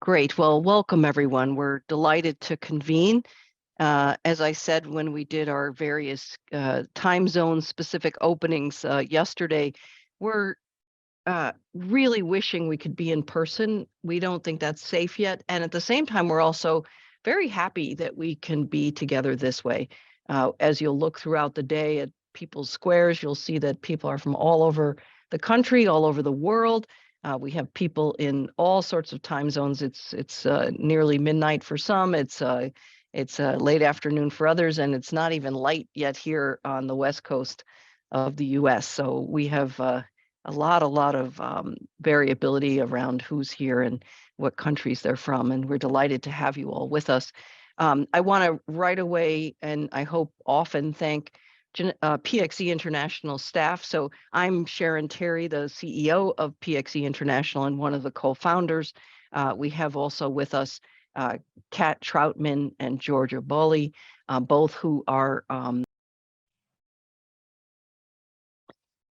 Great. Well, welcome everyone. We're delighted to convene. As I said, when we did our various time zone specific openings yesterday, we're really wishing we could be in person. We don't think that's safe yet. And at the same time, we're also very happy that we can be together this way. As you'll look throughout the day at people's squares, you'll see that people are from all over the country, all over the world. We have people in all sorts of time zones. It's nearly midnight for some. It's late afternoon for others, and it's not even light yet here on the west coast of the U.S. So we have a lot of variability around who's here and what countries they're from, and we're delighted to have you all with us. I want to right away, and I hope often, thank PXE International staff. So I'm Sharon Terry, the CEO of PXE International and one of the co-founders. We have also with us Kat Troutman and Georgia Bully, both who are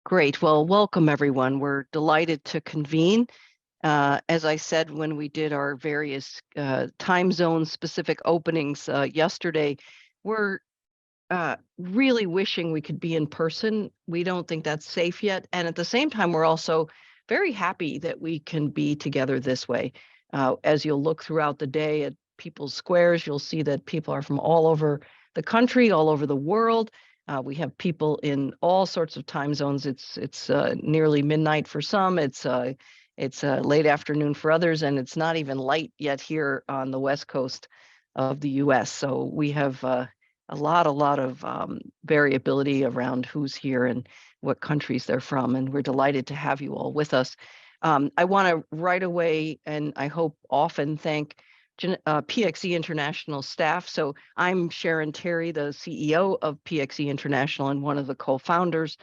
great. Well, welcome everyone. We're delighted to convene. As I said, when we did our various time zone specific openings yesterday, we're really wishing we could be in person. We don't think that's safe yet. And at the same time, we're also very happy that we can be together this way. As you'll look throughout the day at people's squares, you'll see that people are from all over the country, all over the world. We have people in all sorts of time zones. It's nearly midnight for some. It's late afternoon for others, and it's not even light yet here on the west coast of the U.S. So we have a lot of variability around who's here and what countries they're from, and we're delighted to have you all with us. I want to right away, and I hope often, thank PXE International staff. So I'm Sharon Terry, the CEO of PXE International and one of the co-founders.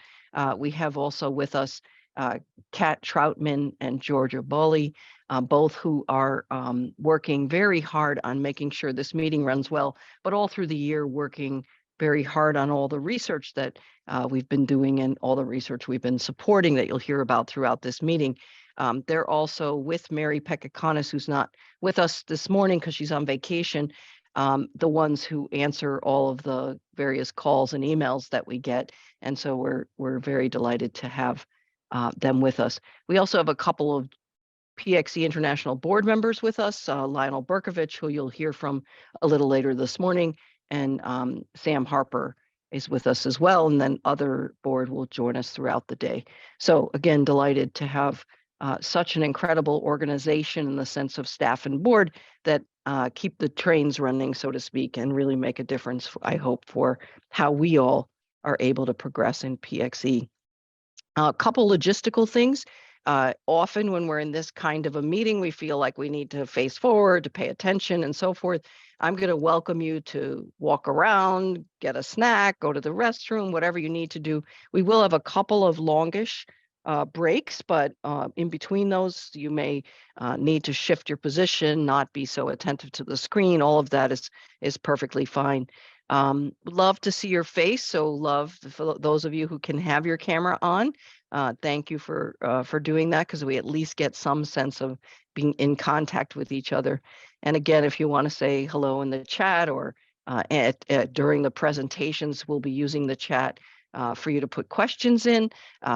We have also with us Kat Troutman and Georgia Bully, both who are working very hard on making sure this meeting runs well, but all through the year working very hard on all the research that we've been doing and all the research we've been supporting that you'll hear about throughout this meeting. They're also with Mary Pekakanis, who's not with us this morning because she's on vacation, the ones who answer all of the various calls and emails that we get. And so we're very delighted to have them with us. We also have a couple of PXE International board members with us, Lionel Berkovich, who you'll hear from a little later this morning, and Sam Harper is with us as well, and then other board will join us throughout the day. So again, delighted to have such an incredible organization in the sense of staff and board that keep the trains running, so to speak, and really make a difference, I hope, for how we all are able to progress in PXE. A couple logistical things. Often when we're in this kind of a meeting, we feel like we need to face forward, to pay attention and so forth. I'm going to welcome you to walk around, get a snack, go to the restroom, whatever you need to do. We will have a couple of longish breaks, but in between those, you may need to shift your position, not be so attentive to the screen. All of that is perfectly fine. Love to see your face, so love for those of you who can have your camera on. Thank you for doing that, because we at least get some sense of being in contact with each other. And again, if you want to say hello in the chat or during the presentations, we'll be using the chat for you to put questions in.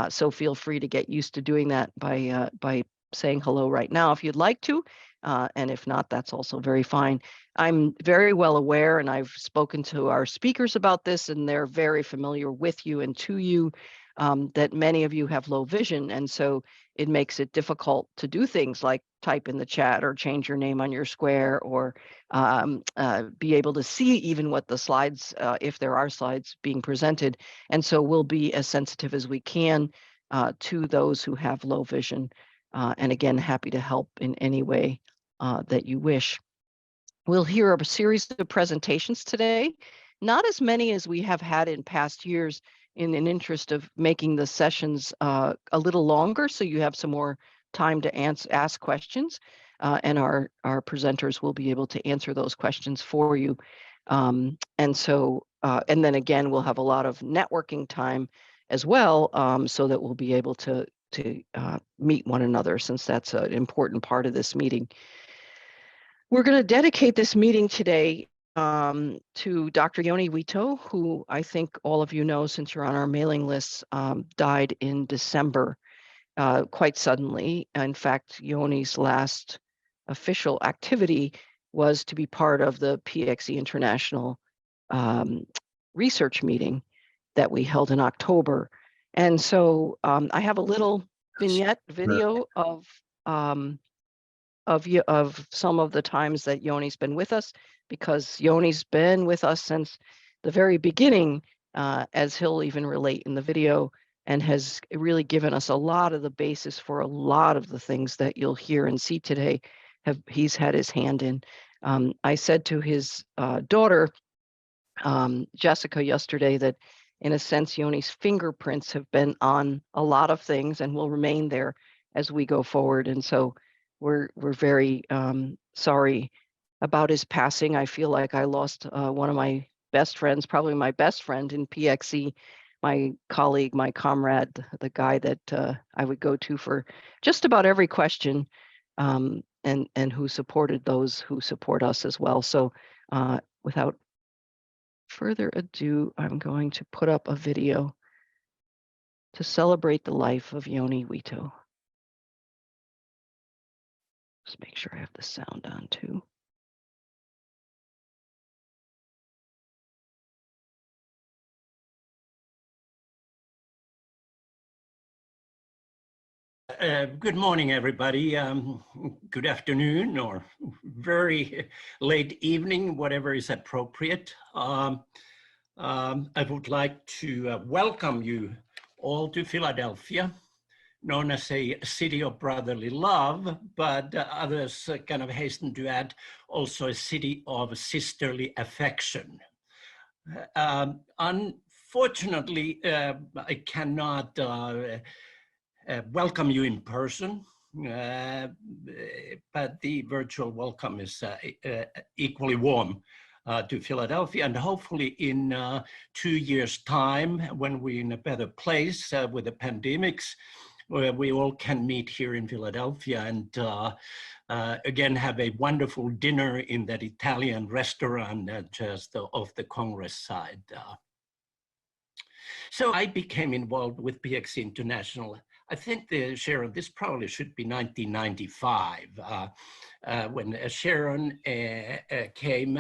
So feel free to get used to doing that by saying hello right now if you'd like to. And if not, that's also very fine. I'm very well aware, and I've spoken to our speakers about this, and they're very familiar with you and to you, that many of you have low vision. And so it makes it difficult to do things like type in the chat or change your name on your square, or be able to see even what the slides, if there are slides being presented. And so we'll be as sensitive as we can to those who have low vision. And again, happy to help in any way that you wish. We'll hear a series of presentations today, not as many as we have had in past years, in an interest of making the sessions a little longer, so you have some more time to ask questions, and our presenters will be able to answer those questions for you. And then again, we'll have a lot of networking time as well, so that we'll be able to meet one another, since that's an important part of this meeting. We're going to dedicate this meeting today to Dr. Yoni Uitto, who I think all of you know since you're on our mailing list, died in December quite suddenly. In fact, Yoni's last official activity was to be part of the PXE International research meeting that we held in October. And so I have a little vignette video of some of the times that Yoni's been with us, because Yoni's been with us since the very beginning, as he'll even relate in the video, and has really given us a lot of the basis for a lot of the things that you'll hear and see today. He's had his hand in. I said to his daughter, Jessica, yesterday, that in a sense, Yoni's fingerprints have been on a lot of things and will remain there as we go forward. And so we're very sorry about his passing. I feel like I lost one of my best friends, probably my best friend in PXE, my colleague, my comrade, the guy that I would go to for just about every question, and who supported those who support us as well. So without further ado, I'm going to put up a video to celebrate the life of Yoni Uitto. Just make sure I have the sound on too. Good morning, everybody. Good afternoon or very late evening, whatever is appropriate. I would like to welcome you all to Philadelphia, known as a city of brotherly love, but others kind of hasten to add also a city of sisterly affection. Unfortunately, I cannot welcome you in person, but the virtual welcome is equally warm to Philadelphia, and hopefully in 2 years' time, when we're in a better place with the pandemics, we all can meet here in Philadelphia and again have a wonderful dinner in that Italian restaurant just off the Congress side. So I became involved with PXE International. I think, Sharon, this probably should be 1995, when Sharon came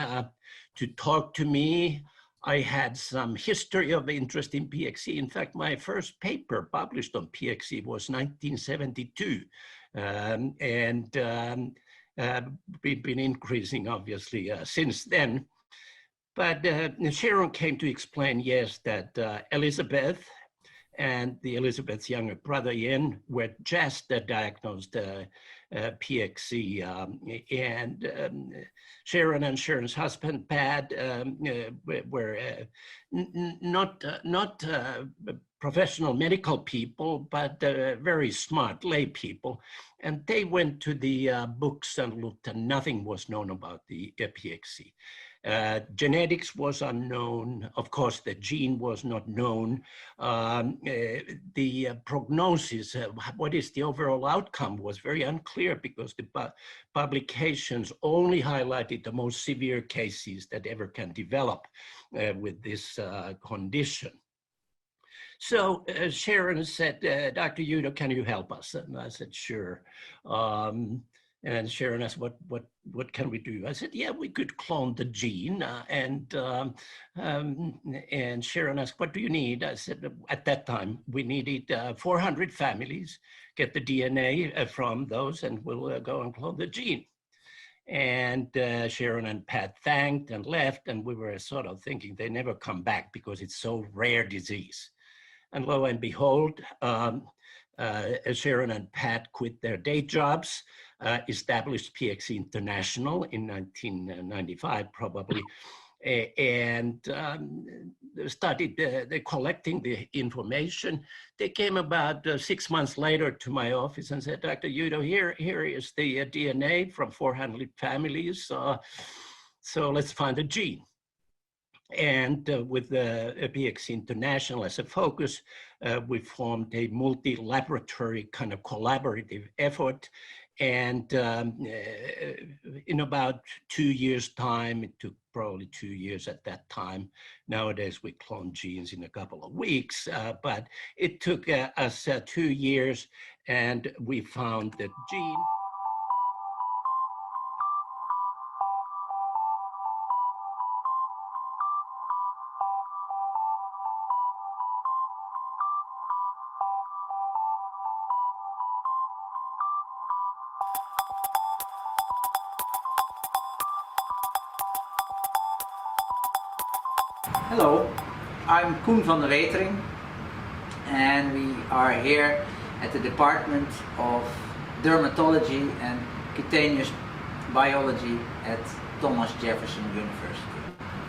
to talk to me. I had some history of interest in PXE. In fact, my first paper published on PXE was 1972. We've been increasing, obviously, since then. But Sharon came to explain, yes, that Elizabeth and Elizabeth's younger brother Ian were just diagnosed PXE, and Sharon and Sharon's husband Pat were not professional medical people, but very smart lay people, and they went to the books and looked, and nothing was known about the PXE. Genetics was unknown. Of course, the gene was not known. The prognosis, what is the overall outcome, was very unclear because the publications only highlighted the most severe cases that ever can develop with this condition. So Sharon said, Dr. Uitto, can you help us? And I said, sure. And Sharon asked, what can we do? I said, yeah, we could clone the gene. And Sharon asked, what do you need? I said, at that time, we needed 400 families, get the DNA from those, and we'll go and clone the gene. And Sharon and Pat thanked and left, and we were sort of thinking they never come back because it's so rare disease. And lo and behold, Sharon and Pat quit their day jobs, established PXE International in 1995, probably, and started collecting the information. They came about 6 months later to my office and said, Dr. Uitto, here is the DNA from 400 families, so let's find a gene. And with PXE International as a focus, we formed a multi-laboratory kind of collaborative effort. And in about 2 years' time, it took probably 2 years at that time. Nowadays, we clone genes in a couple of weeks, but it took us 2 years, and we found the gene. Hello, I'm Koen van der Wetering, and we are here at the Department of Dermatology and Cutaneous Biology at Thomas Jefferson University.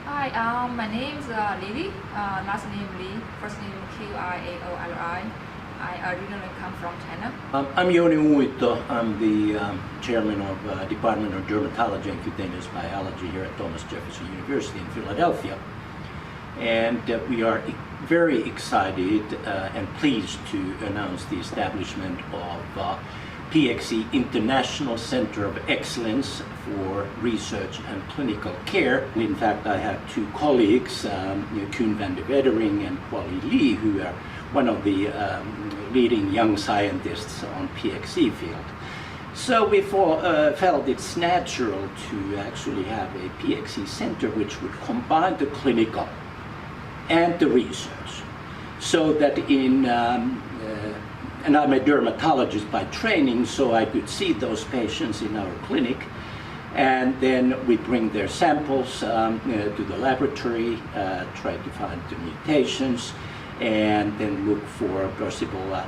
Hi, my name is Lily, last name Lee, first name Qiaoli. I originally come from China. I'm Yoni Uitto. I'm the chairman of Department of Dermatology and Cutaneous Biology here at Thomas Jefferson University in Philadelphia. And we are very excited and pleased to announce the establishment of PXE International Center of Excellence for Research and Clinical Care. In fact, I have two colleagues, Koen van der Wetering and Wally Lee, who are one of the leading young scientists on PXE field. So we felt it's natural to actually have a PXE center which would combine the clinical and the research, so that and I'm a dermatologist by training, so I could see those patients in our clinic, and then we bring their samples to the laboratory, try to find the mutations, and then look for possible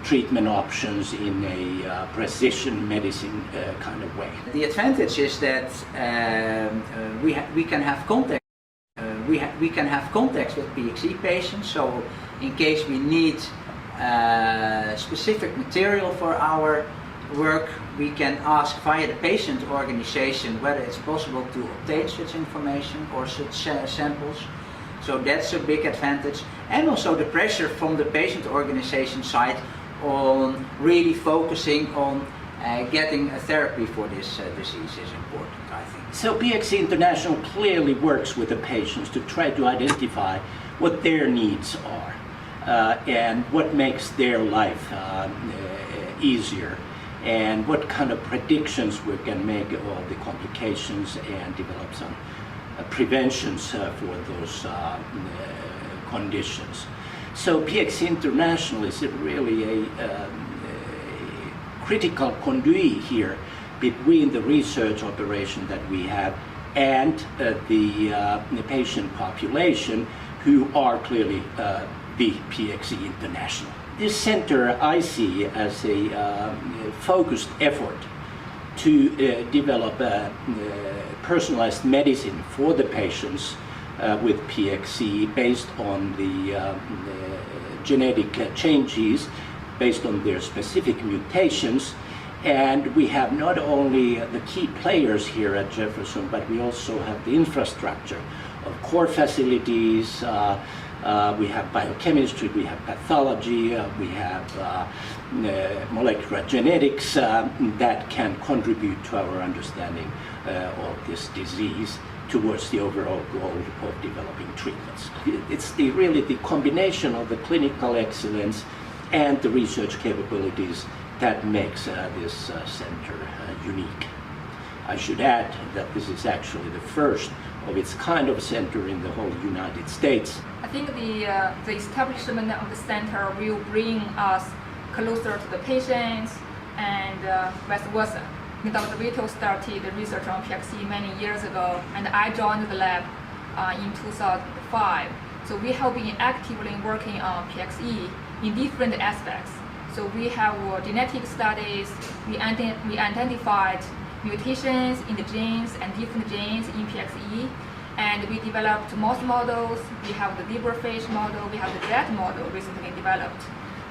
treatment options in a precision medicine kind of way. The advantage is that we can have contact. We can have contacts with PXE patients, so in case we need specific material for our work, we can ask via the patient organization whether it's possible to obtain such information or such samples. So that's a big advantage. And also the pressure from the patient organization side on really focusing on getting a therapy for this disease is important, I think. So PXE International clearly works with the patients to try to identify what their needs are and what makes their life easier, and what kind of predictions we can make of the complications and develop some preventions for those conditions. So PXE International is really a critical conduit here between the research operation that we have and the patient population, who are clearly the PXE International. This center I see as a focused effort to develop personalized medicine for the patients with PXE based on the genetic changes, based on their specific mutations. And we have not only the key players here at Jefferson, but we also have the infrastructure of core facilities. We have biochemistry, we have pathology, we have molecular genetics that can contribute to our understanding of this disease towards the overall goal of developing treatments. It's really the combination of the clinical excellence and the research capabilities that makes this center unique. I should add that this is actually the first of its kind of center in the whole United States. I think the establishment of the center will bring us closer to the patients and vice versa. Dr. Uitto started research on PXE many years ago, and I joined the lab in 2005. So we have been actively working on PXE in different aspects. So we have genetic studies, we identified mutations in the genes and different genes in PXE, and we developed mouse models. We have the zebrafish model, we have the rat model recently developed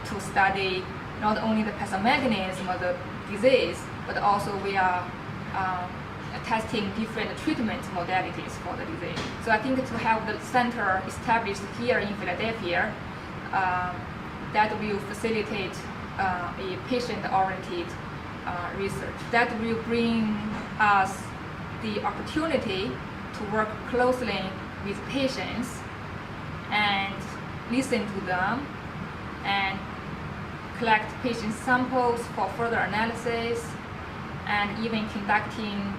to study not only the pathomechanism of the disease, but also we are testing different treatment modalities for the disease. So I think to have the center established here in Philadelphia, that will facilitate a patient-oriented research. That will bring us the opportunity to work closely with patients and listen to them and collect patient samples for further analysis and even conducting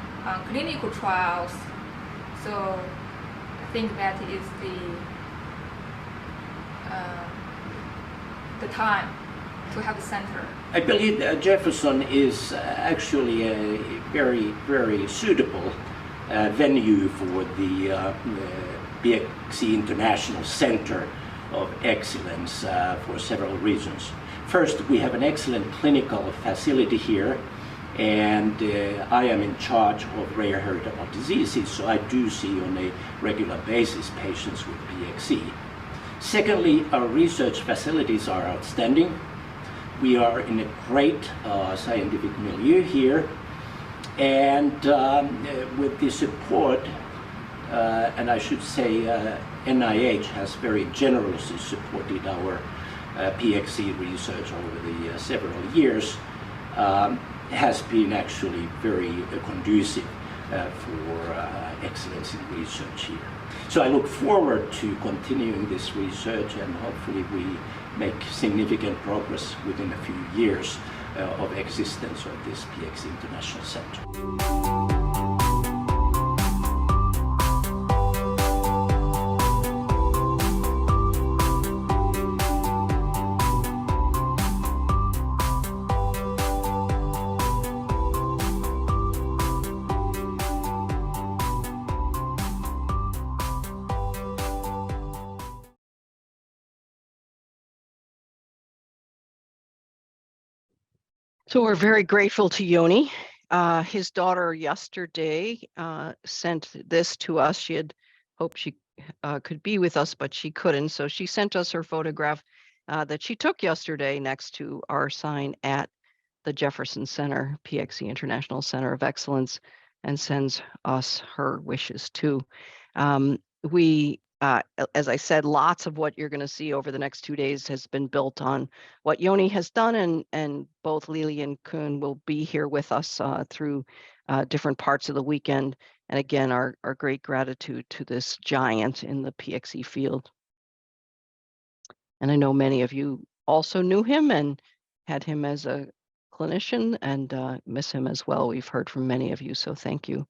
clinical trials. So I think that is the time to have a center. I believe that Jefferson is actually a very, very suitable venue for the PXE International Center of Excellence for several reasons. First, we have an excellent clinical facility here, and I am in charge of rare heritable diseases, so I do see on a regular basis patients with PXE. Secondly, our research facilities are outstanding. We are in a great scientific milieu here, and with the support, and I should say NIH has very generously supported our PXE research over the several years, has been actually very conducive for excellence in research here. So I look forward to continuing this research, and hopefully we make significant progress within a few years of existence of this PXE International Center. So we're very grateful to Yoni. His daughter yesterday sent this to us. She had hoped she could be with us, but she couldn't. So she sent us her photograph that she took yesterday next to our sign at the Jefferson Center, PXE International Center of Excellence, and sends us her wishes too. As I said, lots of what you're going to see over the next 2 days has been built on what Yoni has done, and both Lili and Kun will be here with us through different parts of the weekend. And again, our great gratitude to this giant in the PXE field. And I know many of you also knew him and had him as a clinician, and miss him as well. We've heard from many of you, so thank you.